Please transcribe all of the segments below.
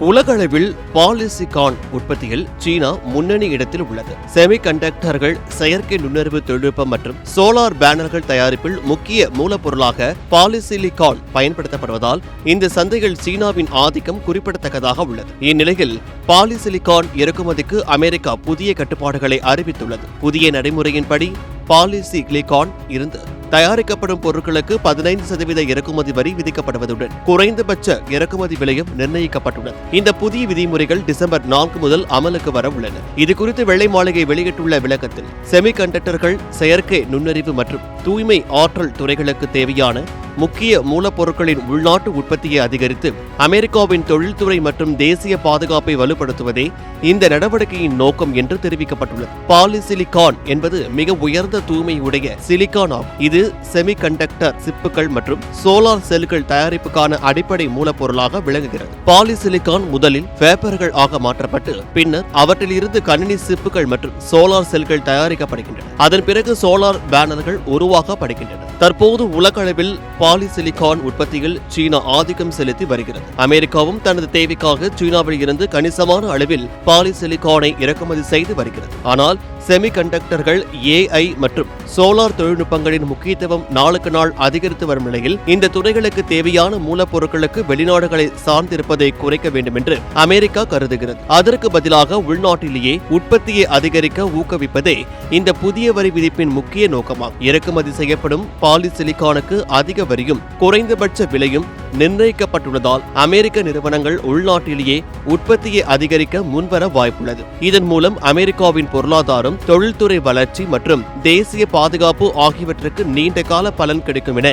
உலகளவில் பாலிசிலிகான் உற்பத்தியில் சீனா முன்னணி இடத்தில் உள்ளது. செமிகண்டக்டர்கள், செயற்கை நுண்ணறிவு தொழில்நுட்பம் மற்றும் சோலார் பேனல்கள் தயாரிப்பில் முக்கிய மூலப்பொருளாக பாலிசிலிகான் பயன்படுத்தப்படுவதால் இந்த சந்தையில் சீனாவின் ஆதிக்கம் குறிப்பிடத்தக்கதாக உள்ளது. இந்நிலையில் பாலிசிலிகான் இறக்குமதிக்கு அமெரிக்கா புதிய கட்டுப்பாடுகளை அறிவித்துள்ளது. புதிய நடைமுறையின்படி பாலிசிலிகான் இருந்து தயாரிக்கப்படும் பொருட்களுக்கு 15% இறக்குமதி வரி விதிக்கப்படுவதுடன் குறைந்தபட்ச இறக்குமதி விலையும் நிர்ணயிக்கப்பட்டுள்ளது. இந்த புதிய விதிமுறைகள் டிசம்பர் 4 முதல் அமலுக்கு வர உள்ளன. இதுகுறித்து வெள்ளை மாளிகை வெளியிட்டுள்ள விளக்கத்தில், செமிகண்டக்டர்கள், செயற்கை நுண்ணறிவு மற்றும் தூய்மை ஆற்றல் துறைகளுக்கு தேவையான முக்கிய மூலப்பொருட்களின் உள்நாட்டு உற்பத்தியை அதிகரித்து அமெரிக்காவின் தொழில்துறை மற்றும் தேசிய பாதுகாப்பை வலுப்படுத்துவதே இந்த நடவடிக்கையின் நோக்கம் என்று தெரிவிக்கப்பட்டுள்ளது. பாலிசிலிகான் என்பது மிக உயர்ந்த தூய்மையுடைய சிலிகான் ஆகும். இது செமிகண்டக்டர் சிப்புகள் மற்றும் சோலார் செல்கள் தயாரிப்புக்கான அடிப்படை மூலப்பொருளாக விளங்குகிறது. பாலிசிலிகான் முதலில் வேப்பர்கள் ஆக மாற்றப்பட்டு பின்னர் அவற்றில் இருந்து கணினி சிப்புகள் மற்றும் சோலார் செல்கள் தயாரிக்கப்படுகின்றன. அதன் பிறகு சோலார் பேனல்கள் உருவாக்கப்படுகின்றன. தற்போது உலகளவில் பாலிசிலிகான் உற்பத்தியில் சீனா ஆதிக்கம் செலுத்தி வருகிறது. அமெரிக்காவும் தனது தேவைக்காக சீனாவில் இருந்து கணிசமான அளவில் பாலிசிலிகானை இறக்குமதி செய்து வருகிறது. ஆனால் செமிகண்டக்டர்கள், AI மற்றும் சோலார் தொழில்நுட்பங்களின் முக்கியத்துவம் நாளுக்கு நாள் அதிகரித்து வரும் நிலையில் இந்த துறைகளுக்கு தேவையான மூலப்பொருட்களுக்கு வெளிநாடுகளை சார்ந்திருப்பதை குறைக்க வேண்டும் என்று அமெரிக்கா கருதுகிறது. அதற்கு பதிலாக உள்நாட்டிலேயே உற்பத்தியை அதிகரிக்க ஊக்குவிப்பதே இந்த புதிய வரி விதிப்பின் முக்கிய நோக்கமாகும். இறக்குமதி செய்யப்படும் பாலிசிலிகானுக்கு அதிக வரியும் குறைந்தபட்ச விலையும் நிர்ணயிக்கப்பட்டுள்ளதால் அமெரிக்க நிறுவனங்கள் உள்நாட்டிலேயே உற்பத்தியை அதிகரிக்க முன்வர வாய்ப்புள்ளது. இதன் மூலம் அமெரிக்காவின் பொருளாதாரம், தொழில்துறை வளர்ச்சி மற்றும் தேசிய பாதுகாப்பு ஆகியவற்றுக்கு நீண்ட கால பலன் கிடைக்கும் என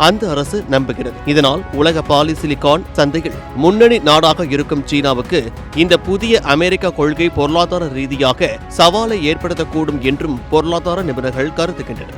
அந்த அரசு நம்புகிறது. இதனால் உலக பாலிசிலிகான் சந்தையில் முன்னணி நாடாக இருக்கும் சீனாவுக்கு இந்த புதிய அமெரிக்க கொள்கை பொருளாதார ரீதியாக சவாலை ஏற்படுத்தக்கூடும் என்றும் பொருளாதார நிபுணர்கள் கருதுகின்றனர்.